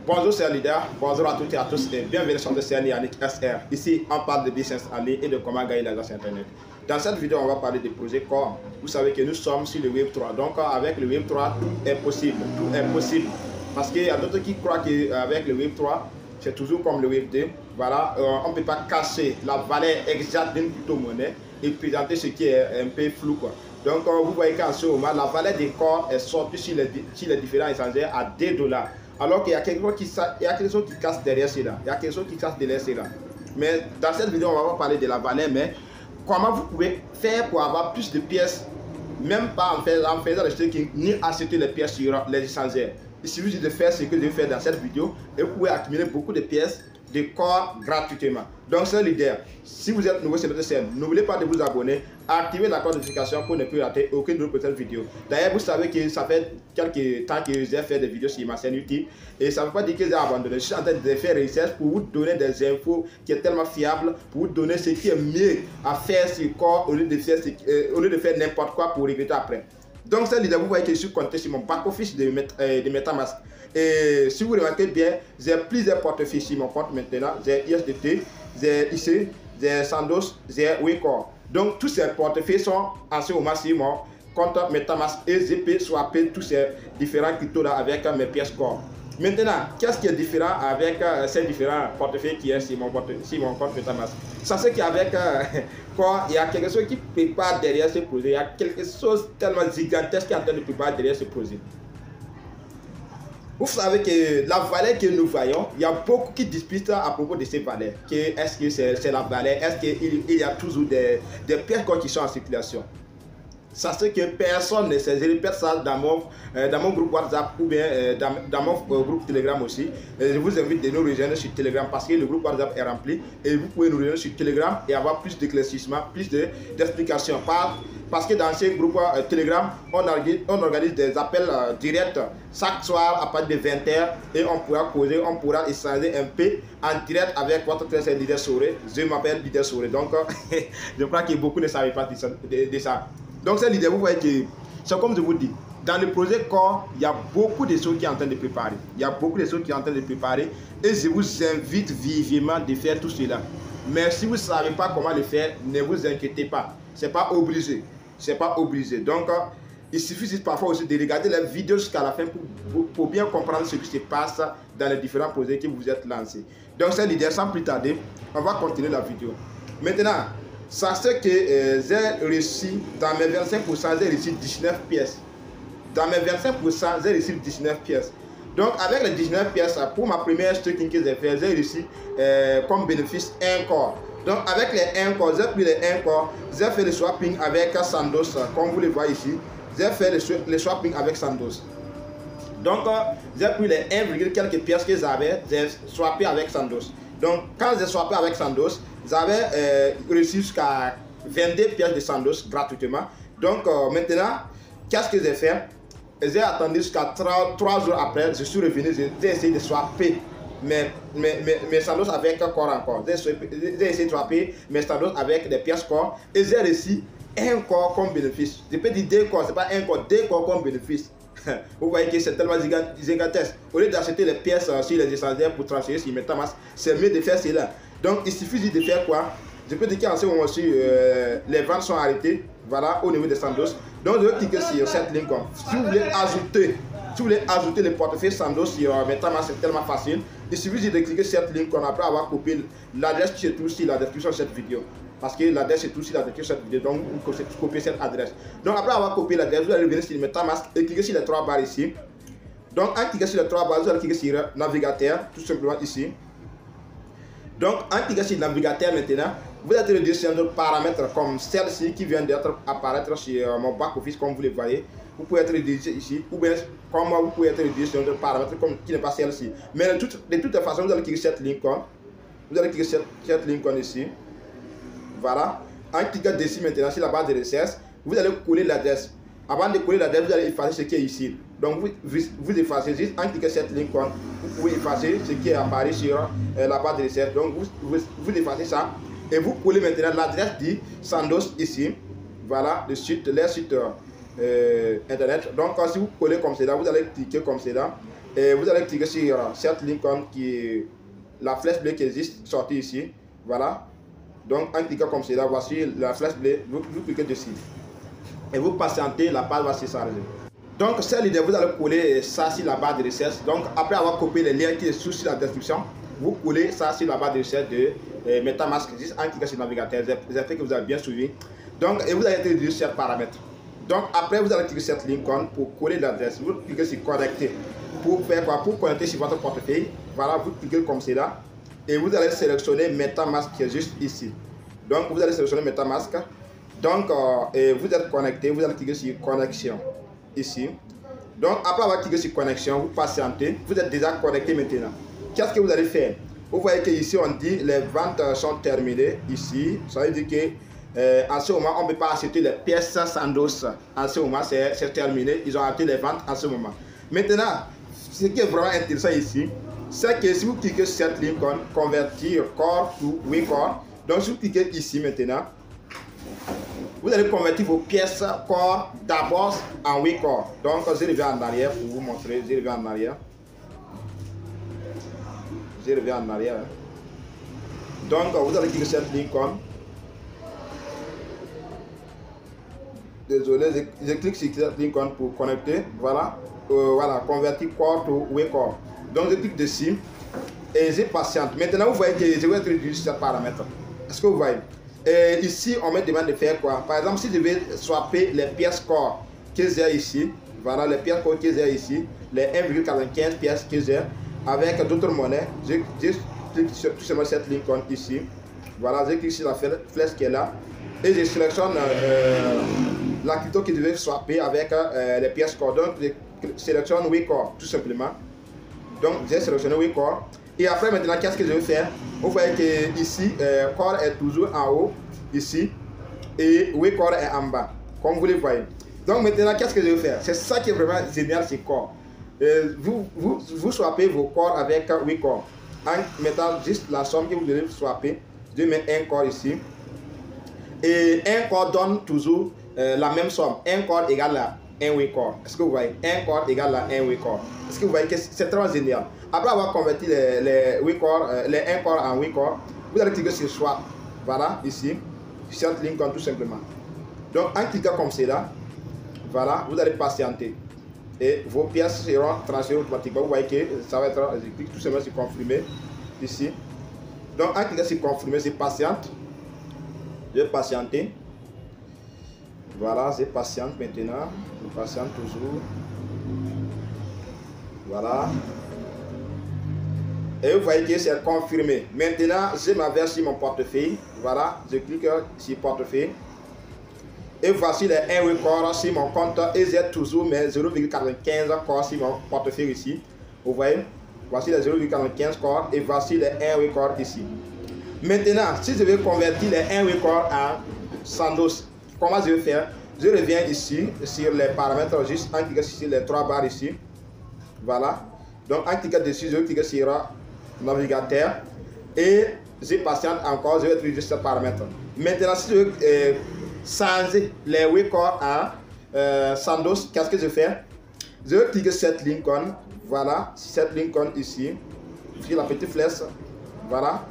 Bonjour, c'est leader. Bonjour à toutes et à tous et bienvenue sur le CN Yannick SR. Ici, on parle de business en ligne et de comment gagner l'argent sur Internet. Dans cette vidéo, on va parler des projets Core. Vous savez que nous sommes sur le Web 3. Donc, avec le Web 3, tout est possible. Tout est possible. Parce qu'il y a d'autres qui croient qu'avec le Web 3, c'est toujours comme le Web 2. Voilà, on ne peut pas cacher la valeur exacte d'une crypto-monnaie et présenter ce qui est un peu flou, quoi. Donc, vous voyez qu'en ce moment, la valeur des Core est sortie sur les différents échangeurs à $2. Alors qu'il y a quelque chose qui casse derrière cela. Il y a quelque chose qui casse derrière cela. Mais dans cette vidéo, on va pas parler de la valeur, mais comment vous pouvez faire pour avoir plus de pièces, même pas en faisant le staking, ni acheter les pièces sur les échangeurs. Il suffit de faire ce que je vais faire dans cette vidéo et vous pouvez accumuler beaucoup de pièces de Core gratuitement. Donc c'est l'idée. Si vous êtes nouveau sur notre chaîne, n'oubliez pas de vous abonner, activer la cloche de notification pour ne plus rater aucune autre vidéo. D'ailleurs, vous savez que ça fait quelques temps que j'ai fait des vidéos sur ma chaîne YouTube et ça ne veut pas dire que j'ai abandonné. Je suis en train de faire des recherches pour vous donner des infos qui sont tellement fiables, pour vous donner ce qui est mieux à faire sur Core au lieu de faire n'importe quoi pour regretter après. Donc c'est l'idée. Vous voyez que je suis connecté sur mon back-office de MetaMask. Et si vous remarquez bien, j'ai plusieurs portefeuilles sur mon compte maintenant. J'ai USDT, j'ai IC, j'ai Sandos, j'ai Waycore. Donc tous ces portefeuilles sont en ce moment sur mon compte MetaMask et je peux swapper tous ces différents cryptos là avec mes pièces Core. Maintenant, qu'est-ce qui est différent avec ces différents portefeuilles qui est sur mon compte MetaMask? Ça c'est qu'avec Core, il y a quelque chose qui prépare derrière ce projet. Il y a quelque chose tellement gigantesque qui est en train de préparer derrière ce projet. Vous savez que la valeur que nous voyons, il y a beaucoup qui disputent à propos de ces valeurs. Est-ce que c'est la valeur? Est-ce qu'il y a toujours des pièces qui sont en circulation? Sachez que personne ne sait. Je répète ça dans mon groupe WhatsApp ou bien dans mon groupe Telegram aussi. Je vous invite de nous rejoindre sur Telegram parce que le groupe WhatsApp est rempli et vous pouvez nous rejoindre sur Telegram et avoir plus d'éclaircissement, plus d'explications. Parce que dans ce groupe Telegram, on organise des appels directs chaque soir à partir de 20h et on pourra causer, on pourra échanger un peu en direct avec votre très cher leader Soré. Je m'appelle leader Soré. Donc, je crois que beaucoup ne savaient pas de ça. Donc c'est l'idée, vous voyez que c'est comme je vous dis, dans le projet Core, il y a beaucoup de choses qui sont en train de préparer. Il y a beaucoup de choses qui sont en train de préparer et je vous invite vivement de faire tout cela. Mais si vous ne savez pas comment le faire, ne vous inquiétez pas. Ce n'est pas obligé. C'est pas obligé. Donc, il suffit parfois aussi de regarder la vidéo jusqu'à la fin pour bien comprendre ce qui se passe dans les différents projets que vous êtes lancés. Donc c'est l'idée, sans plus tarder, on va continuer la vidéo. Maintenant, sachez que j'ai réussi, dans mes 25%, j'ai réussi 19 pièces. Dans mes 25%, j'ai réussi 19 pièces. Donc, avec les 19 pièces, pour ma première staking que j'ai fait, j'ai réussi comme bénéfice 1 Core. Donc, avec les 1 Core, j'ai pris les 1 Core, j'ai fait le swapping avec Sandos, comme vous le voyez ici. J'ai fait le swapping avec Sandos. Donc, j'ai pris les 1, quelques pièces que j'avais, j'ai swappé avec Sandos. Donc, quand j'ai swappé avec Sandos, j'avais réussi jusqu'à 22 pièces de Sandos gratuitement. Donc, maintenant, qu'est-ce que j'ai fait? J'ai attendu jusqu'à 3 jours après, je suis revenu, j'ai essayé de swapper mes Sandos avec Core encore. J'ai essayé de swapper mes Sandos avec des pièces Core et j'ai réussi 1 Core comme bénéfice. Je peux dire 2 Core, c'est pas 1 Core, 2 Core comme bénéfice. Vous voyez que c'est tellement gigantesque. Au lieu d'acheter les pièces sur les échangeurs pour transférer sur MetaMask, c'est mieux de faire cela. Donc il suffit de faire quoi? Je peux dire qu'en ce moment-ci, les ventes sont arrêtées, voilà, au niveau des Sandos. Donc je vais cliquer sur cette ligne. Si vous voulez ajouter le portefeuille Sandos sur MetaMask, c'est tellement facile. Il suffit de cliquer sur cette ligne après avoir copié l'adresse qui se trouve sur la description de cette vidéo. Parce que l'adresse se trouve sur la description de cette vidéo, donc vous copiez cette adresse. Donc après avoir copié l'adresse, vous allez revenir sur MetaMask et cliquer sur les 3 barres ici. Donc en cliquant sur les 3 barres, vous allez cliquer sur navigateur, tout simplement ici. Donc en cliquant sur navigateur maintenant, vous allez redirigé sur d'autres paramètres comme celle-ci qui vient d'être apparaître sur mon back-office comme vous le voyez. Vous pouvez être redirigé ici, ou bien comme moi, vous pouvez être redirigé sur d'autres paramètres qui n'est pas celle-ci. Mais de toute façon, vous allez cliquer sur cette ligne. Vous allez cliquer sur cette ligne ici. Voilà. En cliquant dessus maintenant sur la barre de recherche, vous allez coller l'adresse. Avant de coller l'adresse, vous allez effacer ce qui est ici. Donc vous effacez juste en cliquant sur cette ligne, vous pouvez effacer ce qui est apparu sur la barre de recherche. Donc vous effacez ça et vous collez maintenant l'adresse de Sandos ici. Voilà, le site, les sites internet. Donc si vous collez comme cela, vous allez cliquer comme cela. Et vous allez cliquer sur cette Lincoln qui est la flèche bleue qui existe, sortie ici. Voilà. Donc en cliquant comme cela, voici la flèche bleue, vous cliquez dessus. Et vous patientez, la page va se charger. Donc c'est l'idée, vous allez coller ça sur la barre de recherche. Donc après avoir copié les liens qui sont sur la description, vous collez ça sur la barre de recherche de MetaMask, juste en cliquant sur le navigateur. J'espère que vous avez bien suivi. Donc et vous allez introduire ces paramètres. Donc après vous allez cliquer sur cette Lincoln pour coller l'adresse. Vous cliquez sur connecter. Pour faire quoi? Pour connecter sur votre portefeuille. Voilà, vous cliquez comme cela. Et vous allez sélectionner MetaMask qui est juste ici. Donc vous allez sélectionner MetaMask. Donc vous êtes connecté, vous allez cliquer sur connexion ici. Donc après avoir cliqué sur connexion, vous patientez, vous êtes déjà connecté maintenant. Qu'est-ce que vous allez faire? Vous voyez que ici on dit les ventes sont terminées ici. Ça veut dire que en ce moment on ne peut pas acheter les pièces Sandoz. En ce moment c'est terminé, ils ont arrêté les ventes en ce moment. Maintenant, ce qui est vraiment intéressant ici, c'est que si vous cliquez sur cette ligne convertir core to WeCore, donc si vous cliquez ici maintenant, vous allez convertir vos pièces core d'abord en WeCore. Donc je reviens en arrière pour vous montrer, je reviens en arrière. Je reviens en arrière. Donc vous allez cliquer sur cette ligne. Désolé, je clique sur cette ligne pour connecter. Voilà. Voilà, convertir core to WeCore. Donc je clique dessus et je patiente. Maintenant vous voyez que je vais introduire ce paramètre. Est-ce que vous voyez? Et ici on me demande de faire quoi? Par exemple, si je vais swapper les pièces core que j'ai ici, voilà les pièces core que j'ai ici, les 1,95 pièces que j'ai avec d'autres monnaies, je clique sur tout simplement cette ligne ici. Voilà, je clique sur la flèche qui est là et je sélectionne la crypto que je vais swapper avec les pièces core. Donc je sélectionne WeCore tout simplement. Donc j'ai sélectionné WeCore. Et après maintenant qu'est-ce que je vais faire? Vous voyez que ici Core est toujours en haut ici et WeCore est en bas comme vous le voyez. Donc maintenant qu'est-ce que je vais faire? C'est ça qui est vraiment génial chez Core. Vous swappez vos Core avec WeCore en mettant juste la somme que vous devez swapper. Je mets un Core ici et un Core donne toujours la même somme. Un Core égale à un WeCore. Est-ce que vous voyez? Un Core égale à un WeCore. Est-ce que vous voyez que c'est très génial? Après avoir converti les 1 Core en WeCore, vous allez cliquer sur Swap. Voilà, ici, sur cette ligne tout simplement. Donc en cliquant comme cela, voilà, vous allez patienter. Et vos pièces seront transférées automatiquement. Vous voyez que ça va être, je clique tout simplement sur confirmer ici. Donc en cliquant sur confirmer, c'est patiente. Je vais patienter. Voilà, je patiente maintenant. Je patiente toujours. Voilà. Et vous voyez que c'est confirmé. Maintenant, je m'avance sur mon portefeuille. Voilà, je clique sur portefeuille. Et voici les 1 WeCore sur mon compte. Et j'ai toujours mes 0,95 corps sur mon portefeuille ici. Vous voyez, voici les 0,95 corps. Et voici les 1 WeCore ici. Maintenant, si je veux convertir les 1 WeCore en Sandoz, comment je vais faire? Je reviens ici sur les paramètres, juste en cliquant sur les 3 barres ici. Voilà. Donc en cliquant dessus, je vais cliquer sur navigateur et je patiente encore, je vais utiliser ce paramètre. Maintenant, si je veux changer les WeCore en Sandoz, qu'est-ce que je fais? Je vais cliquer sur cette Lincoln, voilà, cette Lincoln ici, sur la petite flèche, voilà,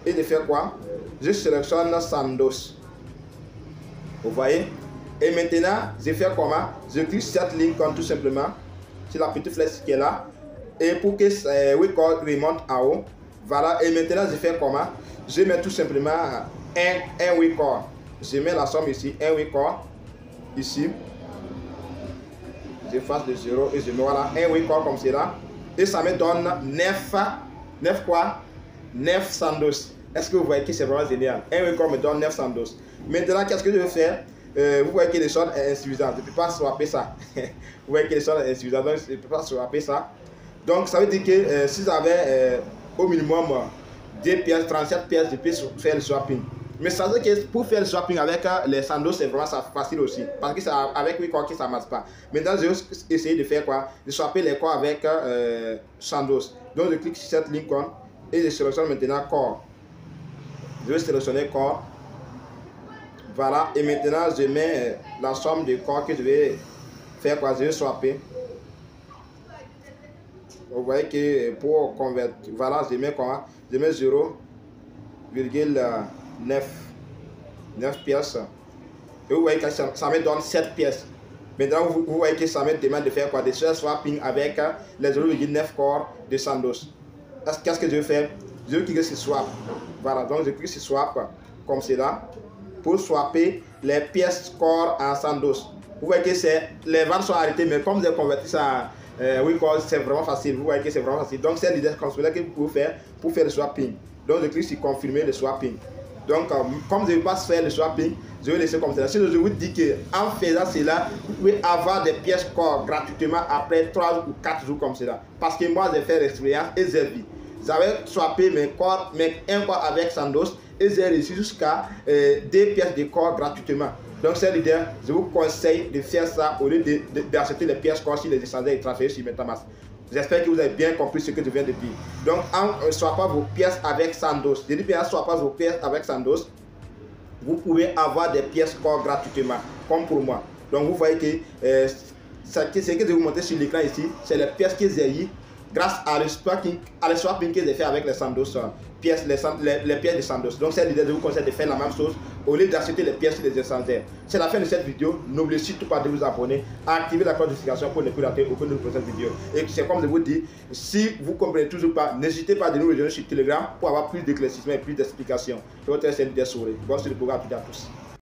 et je fais quoi? Je sélectionne Sandoz. Vous voyez? Et maintenant, je fais comment? Je clique sur cette Lincoln tout simplement, sur la petite flèche qui est là. Et pour que WeCore remonte en haut, voilà. Et maintenant, je fais comment? Je mets tout simplement un WeCore. Je mets la somme ici, un WeCore, ici. J'efface de 0 et je mets voilà, un WeCore comme cela. Et ça me donne 9 quoi? 9 Sandoz. Est-ce que vous voyez que c'est vraiment génial? Un WeCore me donne 9 Sandoz. Maintenant, qu'est-ce que je vais faire? Vous voyez que les soldes est insuffisant. Je ne peux pas swapper ça. Vous voyez que les soldes est insuffisant. Donc, je ne peux pas swapper ça. Donc, ça veut dire que si j'avais au minimum 2 pièces, 37 pièces, je peux faire le swapping. Mais ça veut dire que pour faire le swapping avec les Sandoz, c'est vraiment facile aussi. Parce que avec WeCore, ça ne marche pas. Maintenant, je vais essayer de faire quoi? De swapper les corps avec Sandoz. Donc, je clique sur cette Lincoln et je sélectionne maintenant Core. Je vais sélectionner Core. Voilà, et maintenant je mets la somme de corps que je vais faire quoi? Je vais swapper. Vous voyez que pour convertir, voilà, je mets comment? Je mets 0,9 pièces. Et vous voyez que ça me donne 7 pièces. Maintenant, vous voyez que ça me demande de faire quoi? De faire swapping avec les 0,9 corps de Sandoz. Qu'est-ce que je vais faire? Je vais cliquer sur swap. Voilà, donc je clique sur swap comme cela pour swapper les pièces corps en Sandoz. Vous voyez que les ventes sont arrêtées, mais comme j'ai converti ça oui, c'est vraiment facile. Vous voyez que c'est vraiment facile. Donc, c'est l'idée comme cela que vous pouvez faire pour faire le swapping. Donc, je clique sur confirmer le swapping. Donc, comme je ne vais pas faire le swapping, je vais laisser comme cela. Sinon, je vous dis qu'en faisant cela, vous pouvez avoir des pièces corps gratuitement après 3 ou 4 jours comme cela. Parce que moi, j'ai fait l'expérience et j'ai vu. J'avais swappé un corps avec Sandoz et j'ai réussi jusqu'à 2 pièces de corps gratuitement. Donc, c'est l'idée, je vous conseille de faire ça au lieu d'acheter les pièces corps sur les échangeurs et transférer sur MetaMask. J'espère que vous avez bien compris ce que je viens de dire. Donc, en swappant vos pièces avec Sandoz, je dis bien en swappant vos pièces avec Sandoz, vous pouvez avoir des pièces corps gratuitement, comme pour moi. Donc, vous voyez que ce que je vais vous montrer sur l'écran ici, c'est les pièces que j'ai eues grâce à le swapping que j'ai fait avec les Sandoz, les pièces de Sandoz. Donc, c'est l'idée de vous conseiller de faire la même chose au lieu d'acheter les pièces sur les échangeurs. C'est la fin de cette vidéo. N'oubliez surtout pas de vous abonner, activer la cloche de notification pour ne plus rater aucune de nos prochaines vidéos. Et c'est comme je vous dis, si vous ne comprenez toujours pas, n'hésitez pas à nous rejoindre sur Telegram pour avoir plus d'éclaircissements et plus d'explications. Je vous souhaite une bonne soirée. Bonne soirée à toutes et à tous.